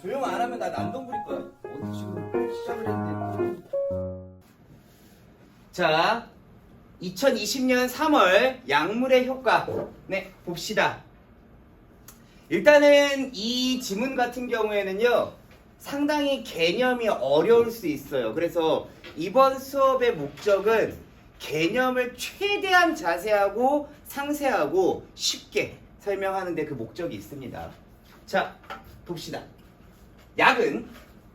조용 안 하면 나 난동 부릴 거야. 어디 지금 시작을 했는데. 자, 2020년 3월 약물의 효과. 네, 봅시다. 일단은 이 지문 같은 경우에는요, 상당히 개념이 어려울 수 있어요. 그래서 이번 수업의 목적은 개념을 최대한 자세하고 상세하고 쉽게 설명하는 데 그 목적이 있습니다. 자, 봅시다. 약은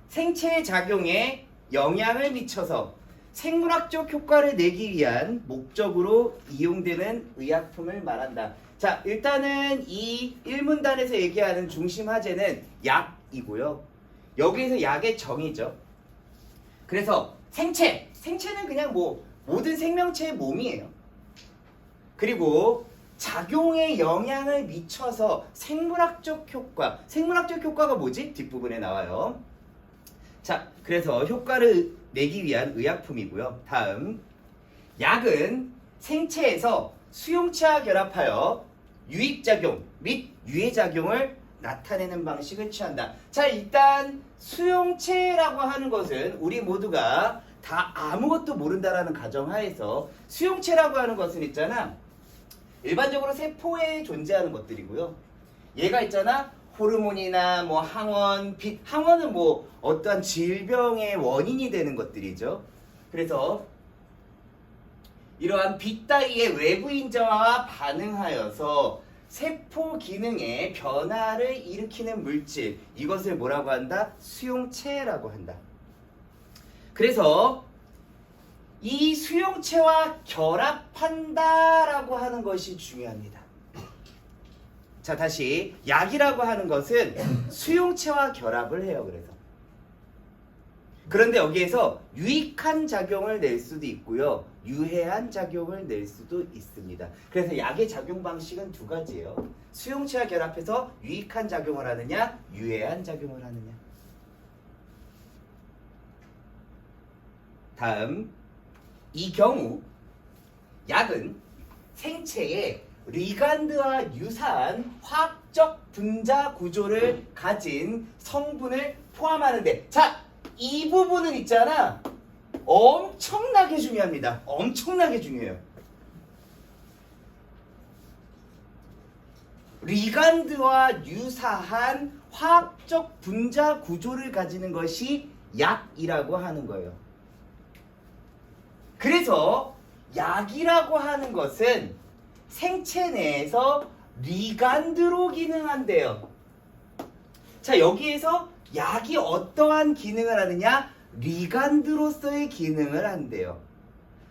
생체의 작용에 영향을 미쳐서 생물학적 효과를 내기 위한 목적으로 이용되는 의약품을 말한다. 자, 일단은 이 1문단에서 얘기하는 중심 화제는 약이고요. 여기에서 약의 정의죠. 그래서 생체는 그냥 뭐 모든 생명체의 몸이에요. 그리고 작용에 영향을 미쳐서 생물학적 효과가 뭐지? 뒷부분에 나와요. 자, 그래서 효과를 내기 위한 의약품이고요. 다음, 약은 생체에서 수용체와 결합하여 유익작용 및 유해작용을 나타내는 방식을 취한다. 자, 일단 수용체라고 하는 것은 우리 모두가 다 아무것도 모른다라는 가정하에서 수용체라고 하는 것은 있잖아, 일반적으로 세포에 존재하는 것들이고요. 얘가 있잖아, 호르몬이나 뭐 항원, 빛, 항원은 뭐 어떠한 질병의 원인이 되는 것들이죠. 그래서 이러한 빛 따위의 외부 인자와 반응하여서 세포 기능에 변화를 일으키는 물질, 이것을 뭐라고 한다? 수용체라고 한다. 그래서 이 수용체와 결합한다라고 하는 것이 중요합니다. 자, 다시 약이라고 하는 것은 수용체와 결합을 해요. 그런데 여기에서 유익한 작용을 낼 수도 있고요, 유해한 작용을 낼 수도 있습니다. 그래서 약의 작용 방식은 두 가지예요. 수용체와 결합해서 유익한 작용을 하느냐, 유해한 작용을 하느냐. 다음, 이 경우 약은 생체의 리간드와 유사한 화학적 분자 구조를 가진 성분을 포함하는데, 자, 이 부분은 있잖아, 엄청나게 중요합니다. 엄청나게 중요해요. 리간드와 유사한 화학적 분자 구조를 가지는 것이 약이라고 하는 거예요. 그래서 약이라고 하는 것은 생체 내에서 리간드로 기능한대요. 자, 여기에서 약이 어떠한 기능을 하느냐? 리간드로서의 기능을 한대요.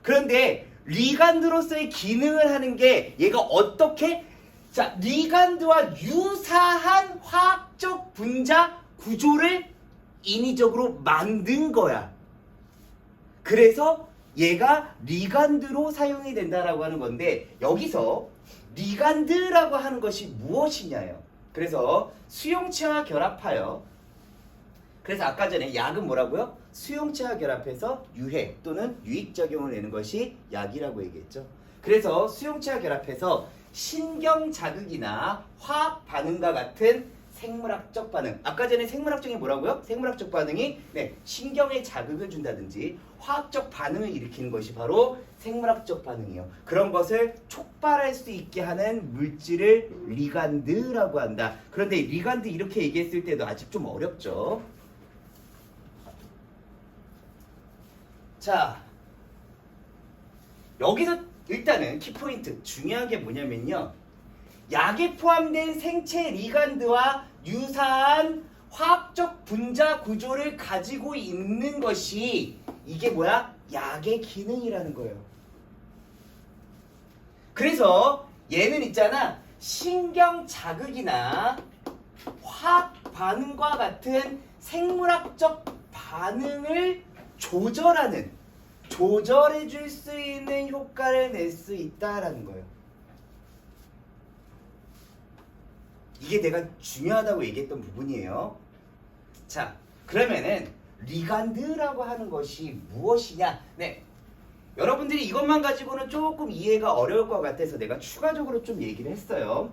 그런데 리간드로서의 기능을 하는 게 얘가 어떻게? 자, 리간드와 유사한 화학적 분자 구조를 인위적으로 만든 거야. 그래서 얘가 리간드로 사용이 된다라고 하는 건데, 여기서 리간드라고 하는 것이 무엇이냐요. 그래서 수용체와 결합하여, 그래서 아까 전에 약은 뭐라고요? 수용체와 결합해서 유해 또는 유익작용을 내는 것이 약이라고 얘기했죠. 그래서 수용체와 결합해서 신경자극이나 화학 반응과 같은 생물학적 반응, 아까 전에 생물학적이 뭐라고요? 생물학적 반응이 신경에 자극을 준다든지 화학적 반응을 일으키는 것이 바로 생물학적 반응이에요. 그런 것을 촉발할 수 있게 하는 물질을 리간드라고 한다. 그런데 리간드 이렇게 얘기했을 때도 아직 좀 어렵죠. 자, 여기서 일단은 키포인트, 중요한 게 뭐냐면요, 약에 포함된 생체 리간드와 유사한 화학적 분자 구조를 가지고 있는 것이, 이게 뭐야? 약의 기능이라는 거예요. 그래서 얘는 있잖아, 신경 자극이나 화학 반응과 같은 생물학적 반응을 조절해 줄 수 있는 효과를 낼 수 있다라는 거예요. 이게 내가 중요하다고 얘기했던 부분이에요. 자, 그러면은 리간드라고 하는 것이 무엇이냐? 네, 여러분들이 이것만 가지고는 조금 이해가 어려울 것 같아서 내가 추가적으로 좀 얘기를 했어요.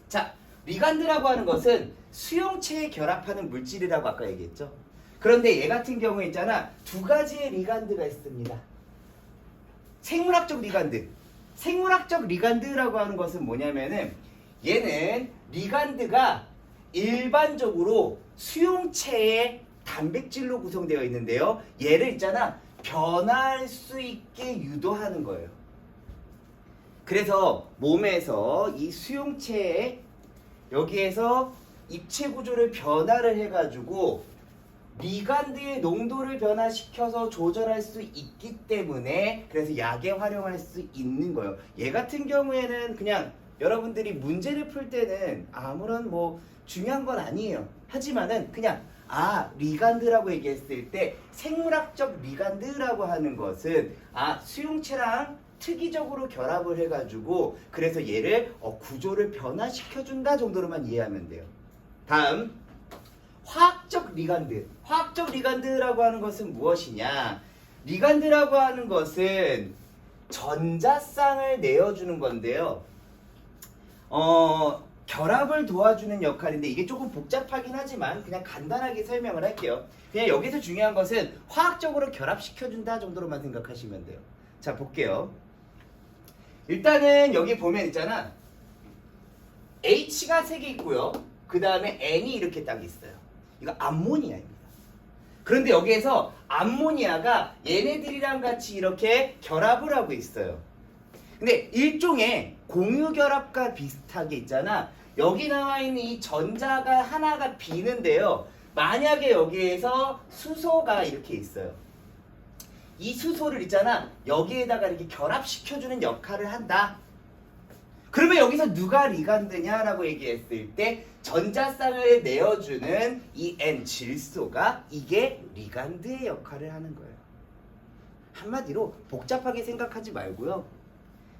자, 리간드라고 하는 것은 수용체에 결합하는 물질이라고 아까 얘기했죠. 그런데 얘 같은 경우에 있잖아, 두 가지의 리간드가 있습니다. 생물학적 리간드. 생물학적 리간드라고 하는 것은 뭐냐면은 얘는 리간드가 일반적으로 수용체의 단백질로 구성되어 있는데요. 얘를 있잖아, 변할 수 있게 유도하는 거예요. 그래서 몸에서 이 수용체에 여기에서 입체 구조를 변화를 해가지고 리간드의 농도를 변화시켜서 조절할 수 있기 때문에 그래서 약에 활용할 수 있는 거예요. 얘 같은 경우에는 그냥 여러분들이 문제를 풀 때는 아무런 뭐 중요한 건 아니에요. 하지만은 그냥 리간드라고 얘기했을 때 생물학적 리간드라고 하는 것은 수용체랑 특이적으로 결합을 해가지고 그래서 얘를 구조를 변화시켜준다 정도로만 이해하면 돼요. 다음 화학적 리간드. 화학적 리간드라고 하는 것은 무엇이냐? 리간드라고 하는 것은 전자쌍을 내어주는 건데요. 결합을 도와주는 역할인데 이게 조금 복잡하긴 하지만 그냥 간단하게 설명을 할게요. 그냥 여기서 중요한 것은 화학적으로 결합시켜준다 정도로만 생각하시면 돼요. 자, 볼게요. 일단은 여기 보면 있잖아, H가 3개 있고요. 그 다음에 N이 이렇게 딱 있어요. 이거 암모니아입니다. 그런데 여기에서 암모니아가 얘네들이랑 같이 이렇게 결합을 하고 있어요. 근데 일종의 공유결합과 비슷하게 있잖아. 여기 나와 있는 이 전자가 하나가 비는데요. 만약에 여기에서 수소가 이렇게 있어요. 이 수소를 있잖아, 여기에다가 이렇게 결합시켜주는 역할을 한다. 그러면 여기서 누가 리간드냐라고 얘기했을 때 전자쌍을 내어주는 이 N 질소가 이게 리간드의 역할을 하는 거예요. 한마디로 복잡하게 생각하지 말고요.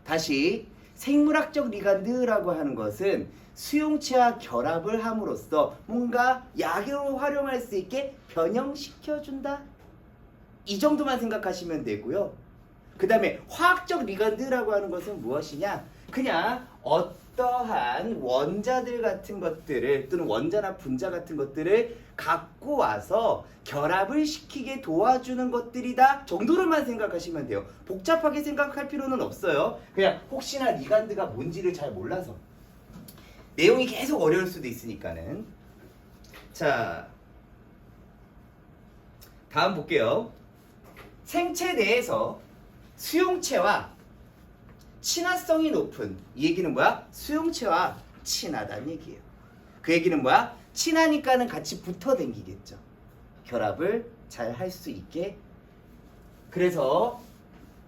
다시 생물학적 리간드라고 하는 것은 수용체와 결합을 함으로써 뭔가 약으로 활용할 수 있게 변형시켜준다. 이 정도만 생각하시면 되고요. 그 다음에 화학적 리간드라고 하는 것은 무엇이냐? 그냥 어떠한 원자들 같은 것들을 또는 원자나 분자 같은 것들을 갖고 와서 결합을 시키게 도와주는 것들이다 정도로만 생각하시면 돼요. 복잡하게 생각할 필요는 없어요. 그냥 혹시나 리간드가 뭔지를 잘 몰라서 내용이 계속 어려울 수도 있으니까는. 자, 다음 볼게요. 생체 내에서 수용체와 친화성이 높은, 이 얘기는 뭐야? 수용체와 친하다는 얘기예요. 그 얘기는 뭐야? 친하니까는 같이 붙어 댕기겠죠. 결합을 잘 할 수 있게. 그래서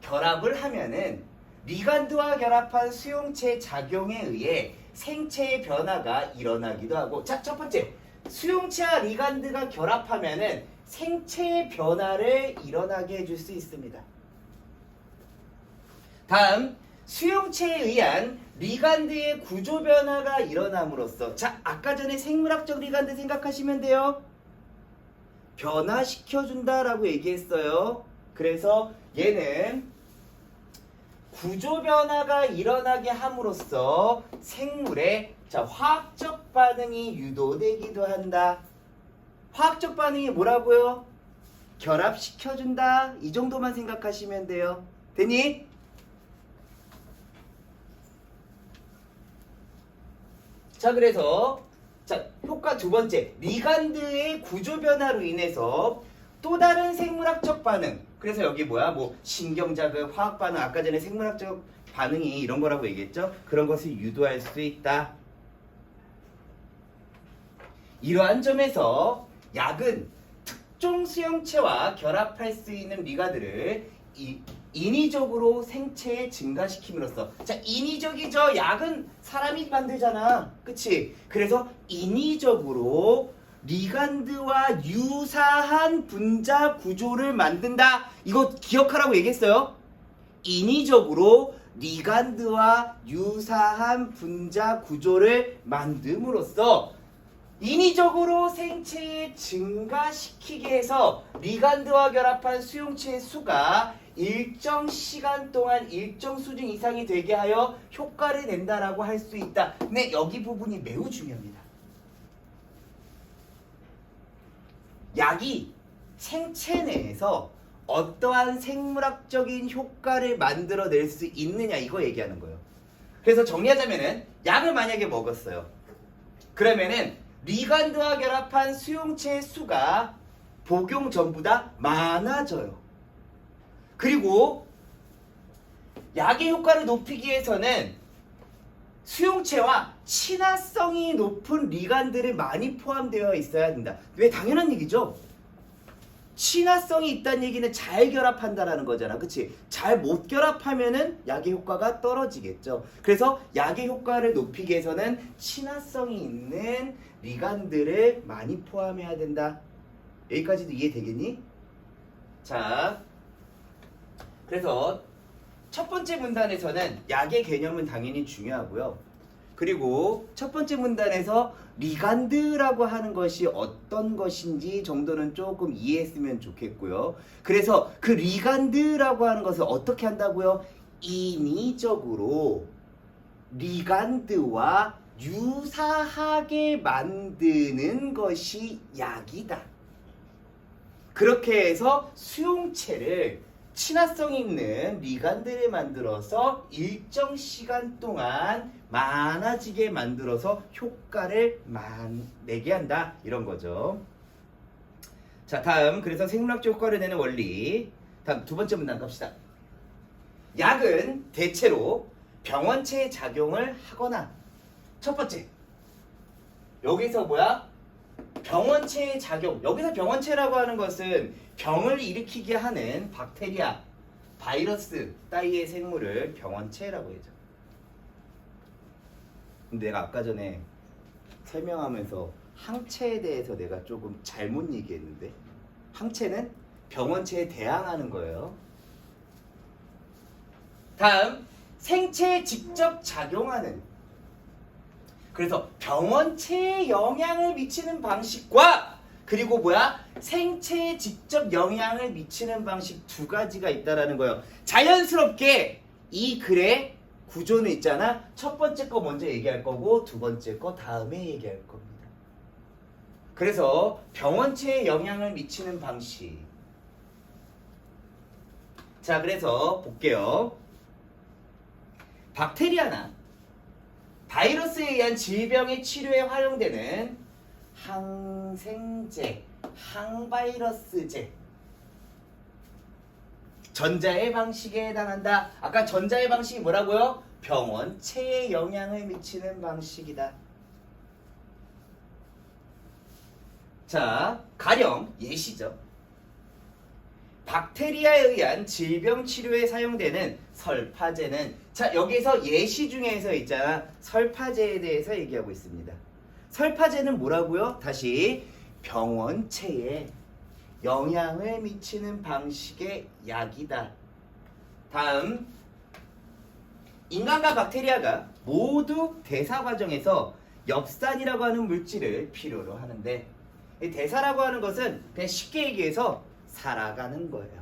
결합을 하면은 리간드와 결합한 수용체 작용에 의해 생체의 변화가 일어나기도 하고. 자, 첫 번째, 수용체와 리간드가 결합하면은 생체의 변화를 일어나게 해줄 수 있습니다. 다음, 수용체에 의한 리간드의 구조 변화가 일어남으로써, 자, 아까 전에 생물학적 리간드 생각하시면 돼요. 변화시켜준다라고 얘기했어요. 그래서 얘는 구조 변화가 일어나게 함으로써 생물의 화학적 반응이 유도되기도 한다. 화학적 반응이 뭐라고요? 결합시켜준다. 이 정도만 생각하시면 돼요. 됐니? 자, 그래서 효과 두 번째, 리간드의 구조 변화로 인해서 또 다른 생물학적 반응. 그래서 여기 뭐야? 뭐 신경자극, 화학 반응, 아까 전에 생물학적 반응이 이런 거라고 얘기했죠? 그런 것을 유도할 수 있다. 이러한 점에서 약은 특정 수용체와 결합할 수 있는 리간드를 인위적으로 생체에 증가시킴으로써, 자, 인위적이죠. 약은 사람이 만들잖아, 그치? 그래서 인위적으로 리간드와 유사한 분자 구조를 만든다. 이거 기억하라고 얘기했어요. 인위적으로 리간드와 유사한 분자 구조를 만듦으로써 인위적으로 생체에 증가시키게 해서 리간드와 결합한 수용체의 수가 일정 시간 동안 일정 수준 이상이 되게 하여 효과를 낸다라고 할 수 있다. 근데 여기 부분이 매우 중요합니다. 약이 생체 내에서 어떠한 생물학적인 효과를 만들어낼 수 있느냐 이거 얘기하는 거예요. 그래서 정리하자면은 약을 만약에 먹었어요. 그러면은 리간드와 결합한 수용체의 수가 복용 전보다 많아져요. 그리고 약의 효과를 높이기 위해서는 수용체와 친화성이 높은 리간드를 많이 포함되어 있어야 된다. 왜? 당연한 얘기죠. 친화성이 있다는 얘기는 잘 결합한다라는 거잖아. 그치? 잘 못 결합하면은 약의 효과가 떨어지겠죠. 그래서 약의 효과를 높이기 위해서는 친화성이 있는 리간드를 많이 포함해야 된다. 여기까지도 이해되겠니? 자, 그래서 첫 번째 문단에서는 약의 개념은 당연히 중요하고요. 그리고 첫 번째 문단에서 리간드라고 하는 것이 어떤 것인지 정도는 조금 이해했으면 좋겠고요. 그래서 그 리간드라고 하는 것을 어떻게 한다고요? 인위적으로 리간드와 유사하게 만드는 것이 약이다. 그렇게 해서 수용체를 친화성 있는 리간드를 만들어서 일정 시간 동안 많아지게 만들어서 효과를 내게 한다. 이런 거죠. 자, 다음 그래서 생물학적 효과를 내는 원리. 다음 두 번째 문단 갑시다. 약은 대체로 병원체의 작용을 하거나 첫 번째 여기서 뭐야? 병원체의 작용. 여기서 병원체라고 하는 것은 병을 일으키게 하는 박테리아, 바이러스 따위의 생물을 병원체라고 하죠. 내가 아까 전에 설명하면서 항체에 대해서 내가 조금 잘못 얘기했는데 항체는 병원체에 대항하는 거예요. 다음 생체에 직접 작용하는, 그래서 병원체에 영향을 미치는 방식과 그리고 뭐야? 생체에 직접 영향을 미치는 방식 두 가지가 있다라는 거예요. 자연스럽게 이 글의 구조는 있잖아. 첫 번째 거 먼저 얘기할 거고 두 번째 거 다음에 얘기할 겁니다. 그래서 병원체에 영향을 미치는 방식. 자, 그래서 볼게요. 박테리아나 바이러스에 의한 질병의 치료에 활용되는 항생제, 항바이러스제. 전자의 방식에 해당한다. 아까 전자의 방식이 뭐라고요? 병원체에 영향을 미치는 방식이다. 자, 가령 예시죠. 박테리아에 의한 질병 치료에 사용되는 설파제는, 자, 여기서 예시 중에서 있잖아. 설파제에 대해서 얘기하고 있습니다. 설파제는 뭐라고요? 다시 병원체에 영향을 미치는 방식의 약이다. 다음, 인간과 박테리아가 모두 대사 과정에서 엽산이라고 하는 물질을 필요로 하는데, 이 대사라고 하는 것은 그냥 쉽게 얘기해서 살아가는 거예요.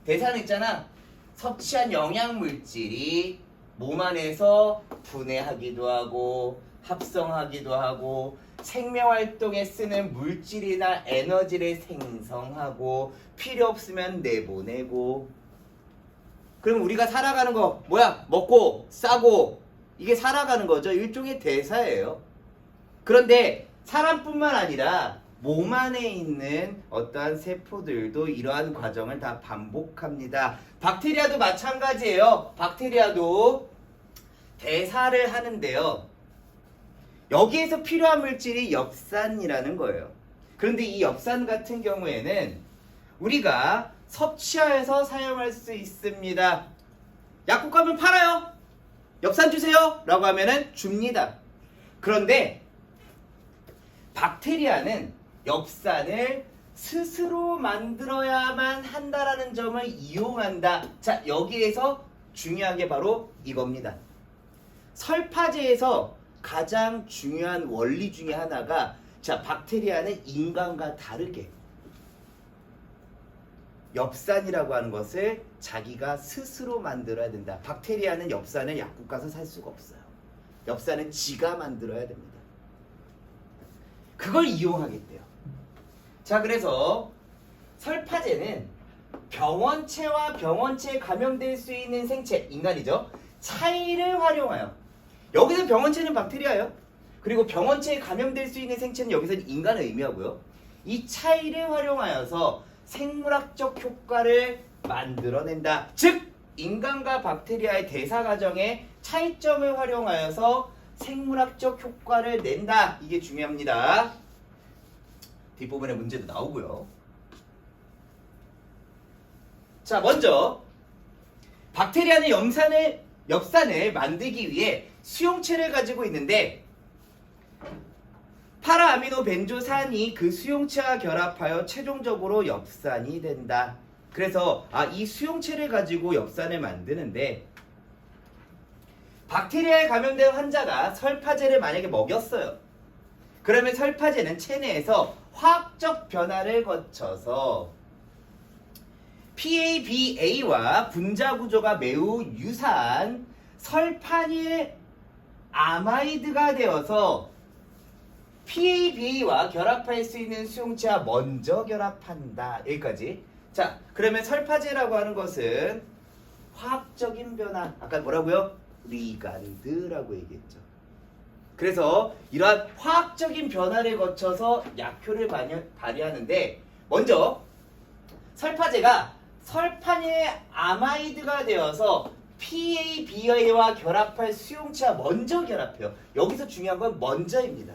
대사는 있잖아. 섭취한 영양 물질이 몸 안에서 분해하기도 하고 합성하기도 하고 생명활동에 쓰는 물질이나 에너지를 생성하고 필요 없으면 내보내고. 그럼 우리가 살아가는 거 뭐야? 먹고 싸고, 이게 살아가는 거죠. 일종의 대사예요. 그런데 사람뿐만 아니라 몸 안에 있는 어떠한 세포들도 이러한 과정을 다 반복합니다. 박테리아도 마찬가지예요. 박테리아도 대사를 하는데요. 여기에서 필요한 물질이 엽산이라는 거예요. 그런데 이 엽산 같은 경우에는 우리가 섭취하여서 사용할 수 있습니다. 약국 가면 팔아요. 엽산 주세요 라고 하면은 줍니다. 그런데 박테리아는 엽산을 스스로 만들어야만 한다라는 점을 이용한다. 자, 여기에서 중요한 게 바로 이겁니다. 설파제에서 가장 중요한 원리 중에 하나가, 자, 박테리아는 인간과 다르게 엽산이라고 하는 것을 자기가 스스로 만들어야 된다. 박테리아는 엽산을 약국 가서 살 수가 없어요. 엽산은 지가 만들어야 됩니다. 그걸 이용하겠대요. 자, 그래서 설파제는 병원체와 병원체에 감염될 수 있는 생체, 인간이죠. 차이를 활용하여, 여기서 병원체는 박테리아예요. 그리고 병원체에 감염될 수 있는 생체는 여기서는 인간을 의미하고요. 이 차이를 활용하여서 생물학적 효과를 만들어낸다. 즉, 인간과 박테리아의 대사 과정의 차이점을 활용하여서 생물학적 효과를 낸다. 이게 중요합니다. 뒷부분에 문제도 나오고요. 자, 먼저 박테리아는 엽산을 만들기 위해 수용체를 가지고 있는데 파라아미노 벤조산이 그 수용체와 결합하여 최종적으로 엽산이 된다. 그래서 이 수용체를 가지고 엽산을 만드는데 박테리아에 감염된 환자가 설파제를 만약에 먹였어요. 그러면 설파제는 체내에서 화학적 변화를 거쳐서 PABA와 분자 구조가 매우 유사한 설파닐 아마이드가 되어서 PABA와 결합할 수 있는 수용체와 먼저 결합한다. 여기까지. 자, 그러면 설파제라고 하는 것은 화학적인 변화. 아까 뭐라고요? 리간드라고 얘기했죠. 그래서 이러한 화학적인 변화를 거쳐서 약효를 발휘하는데 먼저 설파제가 설파닐 아마이드가 되어서 PABA와 결합할 수용체와 먼저 결합해요. 여기서 중요한 건 먼저입니다.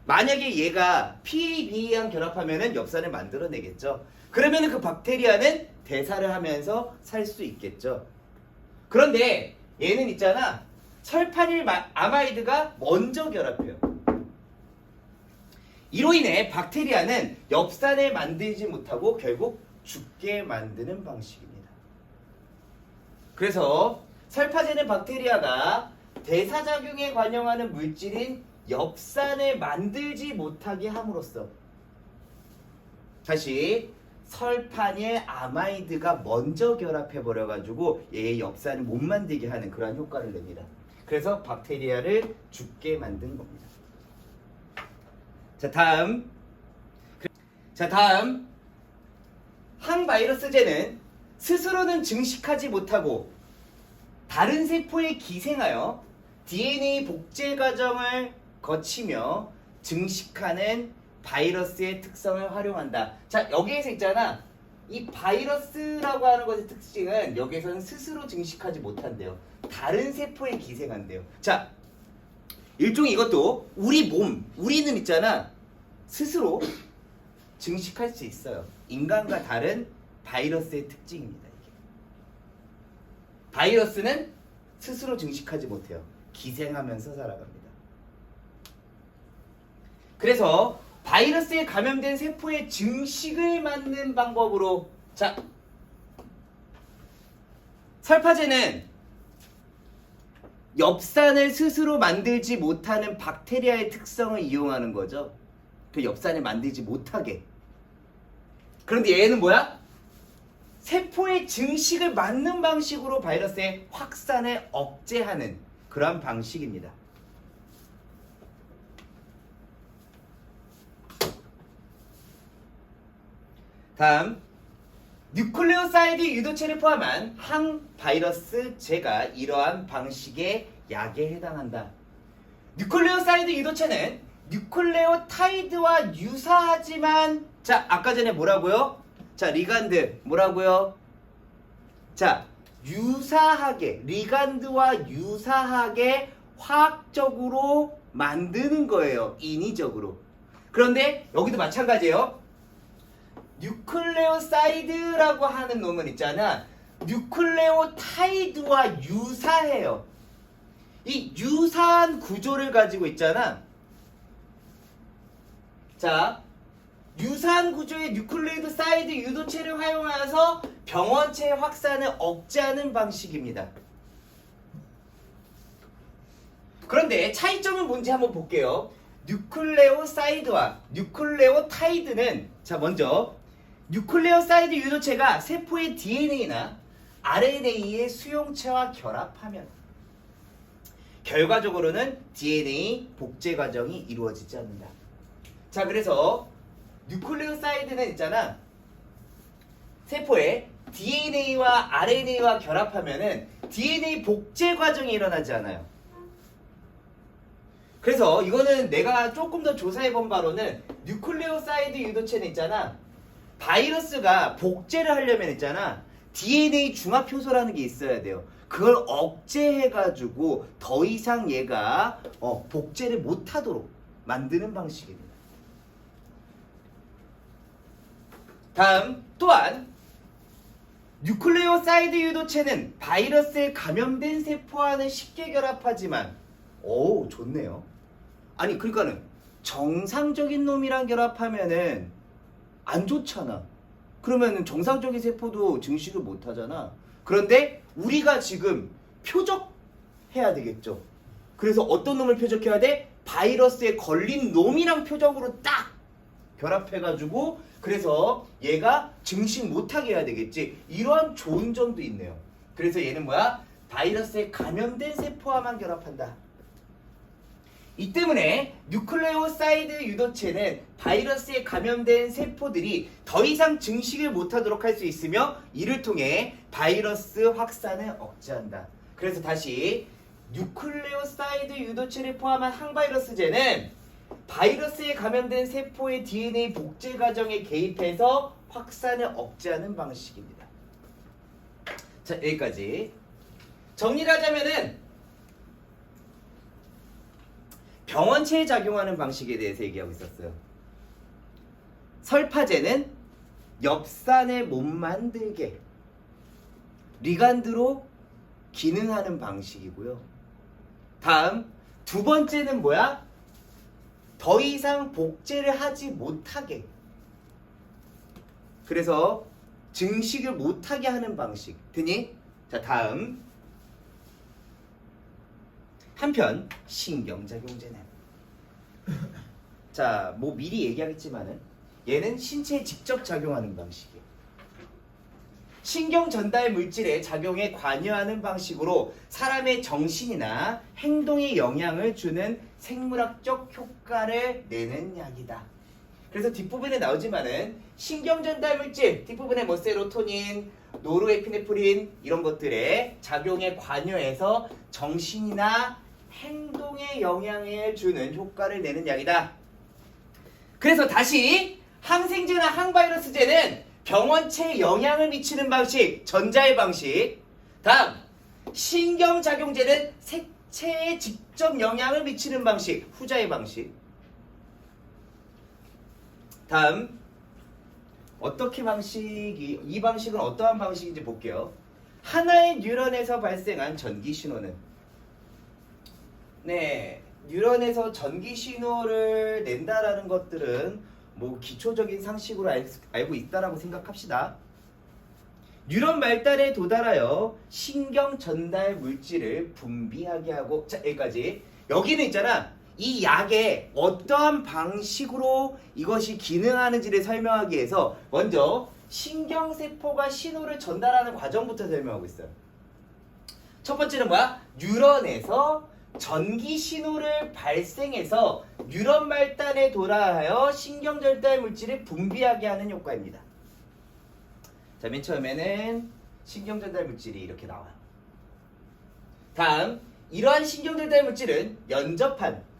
만약에 얘가 PABA랑 결합하면 엽산을 만들어내겠죠. 그러면 그 박테리아는 대사를 하면서 살 수 있겠죠. 그런데 얘는 있잖아. 설파닐 아마이드가 먼저 결합해요. 이로 인해 박테리아는 엽산을 만들지 못하고 결국 죽게 만드는 방식입니다. 그래서 설파제는 박테리아가 대사작용에 관여하는 물질인 엽산을 만들지 못하게 함으로써 다시 설파닐 아마이드가 먼저 결합해버려가지고 얘의 엽산을 못 만들게 하는 그러한 효과를 냅니다. 그래서 박테리아를 죽게 만든 겁니다. 자, 다음 항바이러스제는 스스로는 증식하지 못하고 다른 세포에 기생하여 DNA 복제 과정을 거치며 증식하는 바이러스의 특성을 활용한다. 자, 여기에서 있잖아. 이 바이러스라고 하는 것의 특징은 여기에서는 스스로 증식하지 못한대요. 다른 세포에 기생한대요. 자, 일종의 이것도 우리는 있잖아. 스스로 증식할 수 있어요. 인간과 다른 바이러스의 특징입니다. 이게. 바이러스는 스스로 증식하지 못해요. 기생하면서 살아갑니다. 그래서 바이러스에 감염된 세포의 증식을 막는 방법으로 자, 설파제는 엽산을 스스로 만들지 못하는 박테리아의 특성을 이용하는 거죠. 그 엽산을 만들지 못하게. 그런데 얘는 뭐야? 세포의 증식을 막는 방식으로 바이러스의 확산을 억제하는 그런 방식입니다. 다음, 뉴클레오사이드 유도체를 포함한 항바이러스제가 이러한 방식의 약에 해당한다. 뉴클레오사이드 유도체는 뉴클레오타이드와 유사하지만 자, 아까 전에 뭐라고요? 자, 리간드 뭐라고요? 자, 유사하게 리간드와 유사하게 화학적으로 만드는 거예요. 인위적으로. 그런데 여기도 마찬가지예요. 뉴클레오사이드라고 하는 놈은 있잖아. 뉴클레오타이드와 유사해요. 이 유사한 구조를 가지고 있잖아. 자, 유사한 구조의 뉴클레오사이드 유도체를 활용하여서 병원체 확산을 억제하는 방식입니다. 그런데 차이점은 뭔지 한번 볼게요. 뉴클레오사이드와 뉴클레오타이드는 자, 먼저 뉴클레오사이드 유도체가 세포의 DNA나 RNA의 수용체와 결합하면 결과적으로는 DNA 복제 과정이 이루어지지 않는다. 자, 그래서 뉴클레오사이드는 있잖아. 세포에 DNA와 RNA와 결합하면은 DNA 복제 과정이 일어나지 않아요. 그래서 이거는 내가 조금 더 조사해 본 바로는 뉴클레오사이드 유도체는 있잖아. 바이러스가 복제를 하려면 있잖아. DNA 중합 효소라는 게 있어야 돼요. 그걸 억제해가지고 더 이상 얘가 복제를 못하도록 만드는 방식입니다. 다음 또한 뉴클레오사이드 유도체는 바이러스에 감염된 세포와는 쉽게 결합하지만 오 좋네요. 아니 그러니까는 정상적인 놈이랑 결합하면은 안 좋잖아. 그러면은 정상적인 세포도 증식을 못 하잖아. 그런데 우리가 지금 표적해야 되겠죠. 그래서 어떤 놈을 표적해야 돼? 바이러스에 걸린 놈이랑 표적으로 딱 결합해가지고 그래서 얘가 증식 못하게 해야 되겠지. 이러한 좋은 점도 있네요. 그래서 얘는 뭐야? 바이러스에 감염된 세포와만 결합한다. 이 때문에 뉴클레오사이드 유도체는 바이러스에 감염된 세포들이 더 이상 증식을 못하도록 할 수 있으며 이를 통해 바이러스 확산을 억제한다. 그래서 다시 뉴클레오사이드 유도체를 포함한 항바이러스제는 바이러스에 감염된 세포의 DNA 복제 과정에 개입해서 확산을 억제하는 방식입니다. 자, 여기까지. 정리를 하자면은 병원체에 작용하는 방식에 대해서 얘기하고 있었어요. 설파제는 엽산을 못 만들게 리간드로 기능하는 방식이고요. 다음 두 번째는 뭐야? 더 이상 복제를 하지 못하게. 그래서 증식을 못하게 하는 방식. 되니? 자, 다음. 한편 신경작용제는 자, 뭐 미리 얘기하겠지만은 얘는 신체에 직접 작용하는 방식이에요. 신경 전달 물질의 작용에 관여하는 방식으로 사람의 정신이나 행동에 영향을 주는 생물학적 효과를 내는 약이다. 그래서 뒷부분에 나오지만은 신경 전달 물질 뒷부분에 뭐 세로토닌, 노르에피네프린 이런 것들의 작용에 관여해서 정신이나 행동에 영향을 주는 효과를 내는 약이다. 그래서 다시 항생제나 항바이러스제는 병원체에 영향을 미치는 방식, 전자의 방식. 다음, 신경작용제는 색체에 직접 영향을 미치는 방식, 후자의 방식. 다음, 어떻게 이 방식은 어떠한 방식인지 볼게요. 하나의 뉴런에서 발생한 전기 신호는 뉴런에서 전기 신호를 낸다라는 것들은 뭐 기초적인 상식으로 알고 있다라고 생각합시다. 뉴런 말단에 도달하여 신경 전달 물질을 분비하게 하고 자, 여기까지. 여기는 있잖아. 이 약에 어떠한 방식으로 이것이 기능하는지를 설명하기 위해서 먼저 신경세포가 신호를 전달하는 과정부터 설명하고 있어요. 첫 번째는 뭐야? 뉴런에서 전기 신호를 발생해서 뉴런 말단에 도달하여 신경 전달 물질을 분비하게 하는 효과입니다. 자, 맨 처음에는 신경 전달 물질이 이렇게 나와요. 다음, 이러한 신경 전달 물질은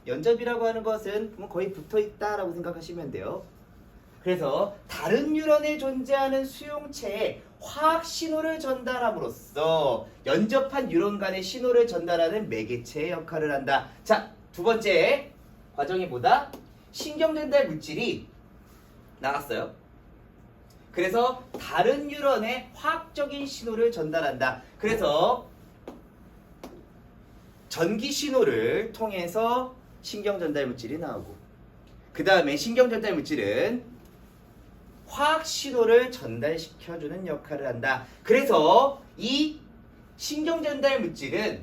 연접이라고 하는 것은 거의 붙어 있다라고 생각하시면 돼요. 그래서 다른 뉴런에 존재하는 수용체에 화학 신호를 전달함으로써 연접한 뉴런 간의 신호를 전달하는 매개체의 역할을 한다. 자, 두 번째 과정이 뭐다? 신경 전달 물질이 나갔어요. 그래서 다른 뉴런에 화학적인 신호를 전달한다. 그래서 전기 신호를 통해서 신경 전달 물질이 나오고 그 다음에 신경 전달 물질은 화학 신호를 전달시켜주는 역할을 한다. 그래서 이 신경 전달 물질은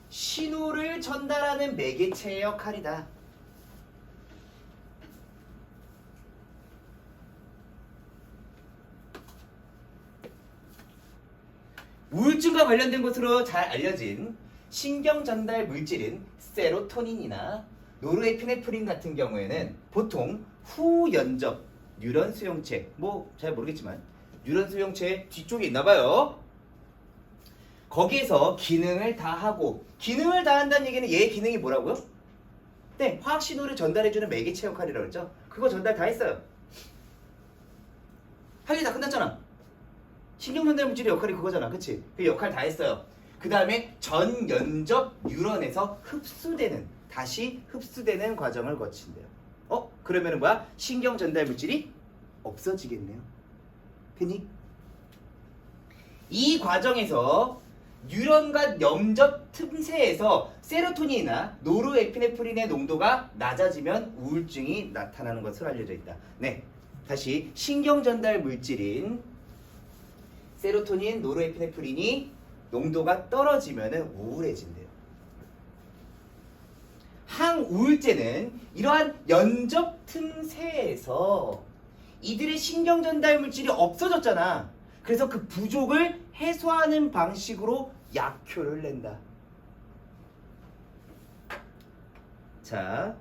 신호를 전달하는 매개체의 역할이다. 우울증과 관련된 것으로 잘 알려진 신경 전달 물질인 세로토닌이나 노르에피네프린 같은 경우에는 보통 후연접 뉴런 수용체, 뭐 잘 모르겠지만 뉴런 수용체 뒤쪽에 있나 봐요. 거기에서 기능을 다 하고, 기능을 다 한다는 얘기는 얘의 기능이 뭐라고요? 네, 화학 신호를 전달해주는 매개체 역할이라고 했죠. 그거 전달 다 했어요. 할 일 다 끝났잖아. 신경 전달 물질의 역할이 그거잖아, 그치? 그 역할 다 했어요. 그 다음에 전연접 뉴런에서 다시 흡수되는 과정을 거친대요. 그러면은 뭐야? 신경 전달 물질이 없어지겠네요. 그니? 이 과정에서 뉴런과 염접 틈새에서 세로토닌이나 노르에피네프린의 농도가 낮아지면 우울증이 나타나는 것으로 알려져 있다. 네, 다시 신경 전달 물질인 세로토닌, 노르에피네프린이 농도가 떨어지면 우울해진대요. 항우울제는 이러한 연접 틈새에서 이들의 신경 전달 물질이 없어졌잖아. 그래서 그 부족을 해소하는 방식으로 약효를 낸다. 자,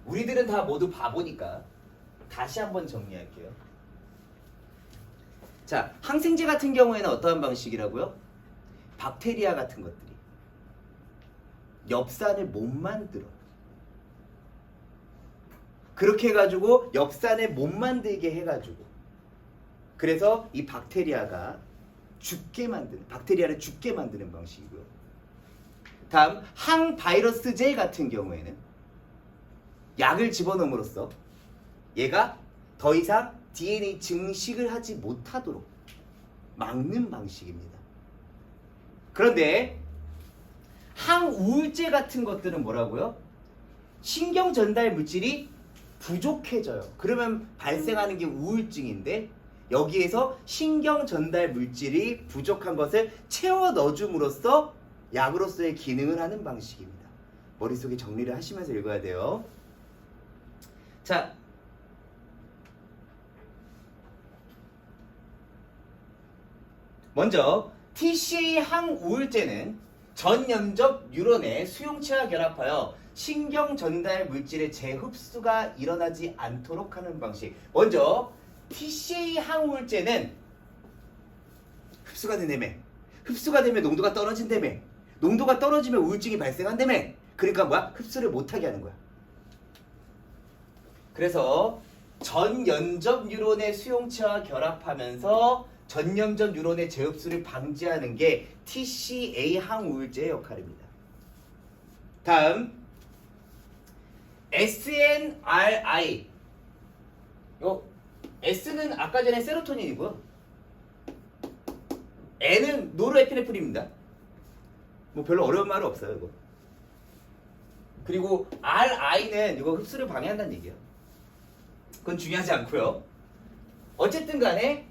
우리들은 다 모두 바보니까 다시 한번 정리할게요. 자, 항생제 같은 경우에는 어떠한 방식이라고요? 박테리아 같은 것들이 엽산을 못 만들어. 그렇게 해가지고 엽산을 못 만들게 해가지고, 그래서 이 박테리아를 죽게 만드는 방식이고요. 다음, 항바이러스제 같은 경우에는 약을 집어넣음으로써 얘가 더 이상 DNA 증식을 하지 못하도록 막는 방식입니다. 그런데 항우울제 같은 것들은 뭐라고요? 신경 전달 물질이 부족해져요. 그러면 발생하는 게 우울증인데, 여기에서 신경 전달 물질이 부족한 것을 채워 넣어줌으로써 약으로서의 기능을 하는 방식입니다. 머릿속에 정리를 하시면서 읽어야 돼요. 자, 먼저 TCA 항우울제는 전연접 뉴런의 수용체와 결합하여 신경 전달 물질의 재흡수가 일어나지 않도록 하는 방식. 먼저 TCA 항우울제는 흡수가 된다며. 흡수가 되면 농도가 떨어진다며. 농도가 떨어지면 우울증이 발생한다며. 그러니까 뭐야? 흡수를 못하게 하는 거야. 그래서 전연접 뉴런의 수용체와 결합하면서 전연접 뉴런의 재흡수를 방지하는 게 TCA 항우울제의 역할입니다. 다음 SNRI. S는 아까 전에 세로토닌이고요. N은 노르에피네프린입니다. 뭐 별로 어려운 말은 없어요, 이거. 그리고 RI는 이거 흡수를 방해한다는 얘기예요. 그건 중요하지 않고요. 어쨌든 간에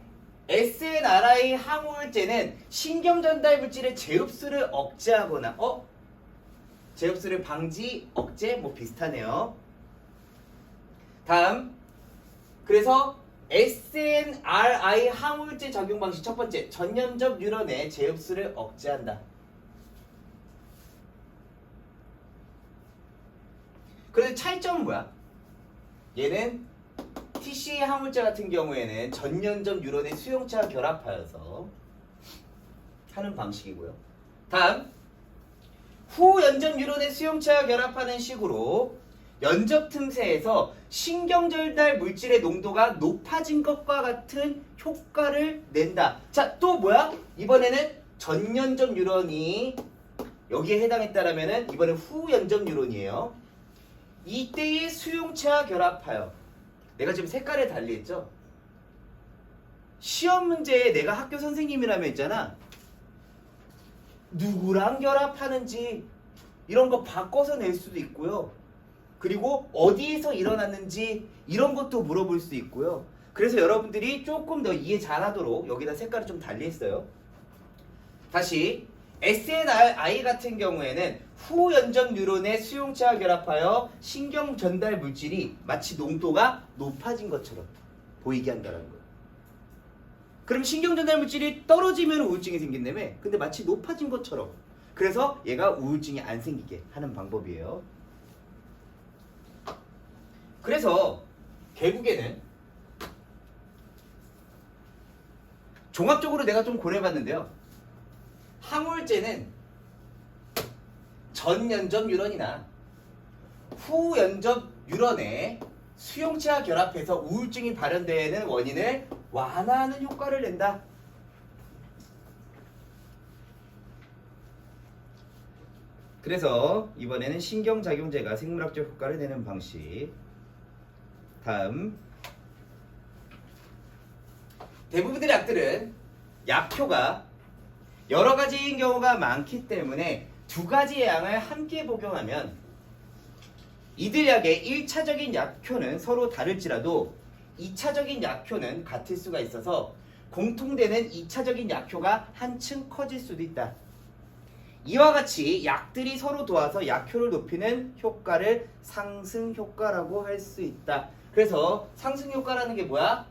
SNRI 항우울제는 신경 전달 물질의 재흡수를 억제하거나 재흡수를 방지, 억제 뭐 비슷하네요. 다음, 그래서 SNRI 항우울제 적용 방식 첫 번째, 전연접 뉴런의 재흡수를 억제한다. 그런데 차이점은 뭐야? 얘는 TCA 항우울제 같은 경우에는 전연접 뉴런의 수용체와 결합하여서 하는 방식이고요. 다음, 후연접 뉴런의 수용체와 결합하는 식으로 연접 틈새에서 신경 전달 물질의 농도가 높아진 것과 같은 효과를 낸다. 자, 또 뭐야? 이번에는 전연접 뉴런이 여기에 해당했다라면은 이번엔 후연접 뉴런이에요. 이때의 수용체와 결합하여, 내가 지금 색깔을 달리했죠? 시험 문제에 내가 학교 선생님이라면 있잖아. 누구랑 결합하는지 이런 거 바꿔서 낼 수도 있고요. 그리고 어디에서 일어났는지 이런 것도 물어볼 수 있고요. 그래서 여러분들이 조금 더 이해 잘하도록 여기다 색깔을 좀 달리했어요. 다시 SNRI 같은 경우에는 후연접 뉴런의 수용체와 결합하여 신경 전달 물질이 마치 농도가 높아진 것처럼 보이게 한다는 거예요. 그럼 신경전달 물질이 떨어지면 우울증이 생긴다며. 근데 마치 높아진 것처럼. 그래서 얘가 우울증이 안 생기게 하는 방법이에요. 그래서 결국에는 종합적으로 내가 좀 고려해봤는데요. 항우울제는 전연접 뉴런이나 후연접 뉴런의 수용체와 결합해서 우울증이 발현되는 원인을 완화하는 효과를 낸다. 그래서 이번에는 신경작용제가 생물학적 효과를 내는 방식. 다음, 대부분의 약들은 약효가 여러 가지인 경우가 많기 때문에 두 가지의 양을 함께 복용하면 이들 약의 1차적인 약효는 서로 다를지라도 2차적인 약효는 같을 수가 있어서 공통되는 2차적인 약효가 한층 커질 수도 있다. 이와 같이 약들이 서로 도와서 약효를 높이는 효과를 상승효과라고 할 수 있다. 그래서 상승효과라는 게 뭐야?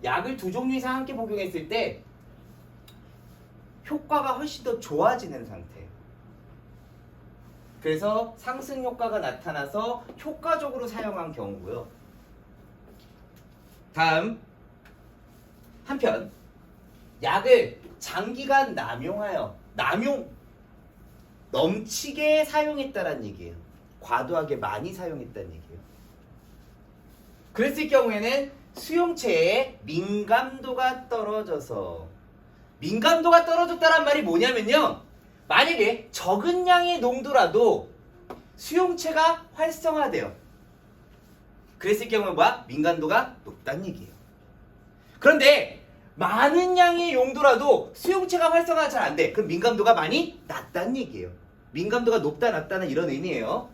약을 두 종류 이상 함께 복용했을 때 효과가 훨씬 더 좋아지는 상태예요. 그래서 상승효과가 나타나서 효과적으로 사용한 경우고요. 다음, 한편 약을 장기간 넘치게 사용했다는 얘기예요. 과도하게 많이 사용했다는 얘기예요. 그랬을 경우에는 수용체의 민감도가 떨어져서, 민감도가 떨어졌다는 말이 뭐냐면요, 만약에 적은 양의 농도라도 수용체가 활성화돼요. 그랬을 경우는 뭐야? 민감도가 높다는 얘기예요. 그런데 많은 양의 용도라도 수용체가 활성화가 잘 안 돼. 그럼 민감도가 많이 낮다는 얘기예요. 민감도가 높다 낮다는 이런 의미예요.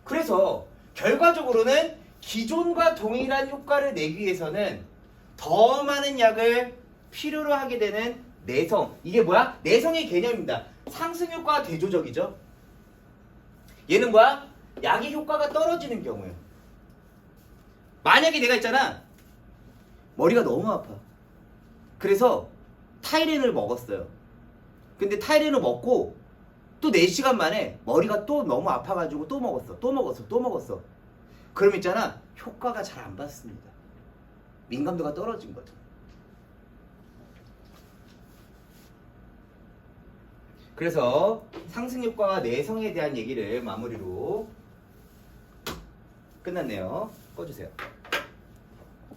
그래서 결과적으로는 기존과 동일한 효과를 내기 위해서는 더 많은 약을 필요로 하게 되는 내성. 이게 뭐야? 내성의 개념입니다. 상승 효과가 대조적이죠. 얘는 뭐야? 약의 효과가 떨어지는 경우예요. 만약에 내가 있잖아, 머리가 너무 아파. 그래서 타이레놀을 먹었어요. 근데 타이레놀 먹고 또 4시간 만에 머리가 또 너무 아파가지고 또 먹었어. 그럼 있잖아, 효과가 잘 안 받습니다. 민감도가 떨어진 거죠. 그래서 상승효과와 내성에 대한 얘기를 마무리로 끝났네요. 꺼주세요.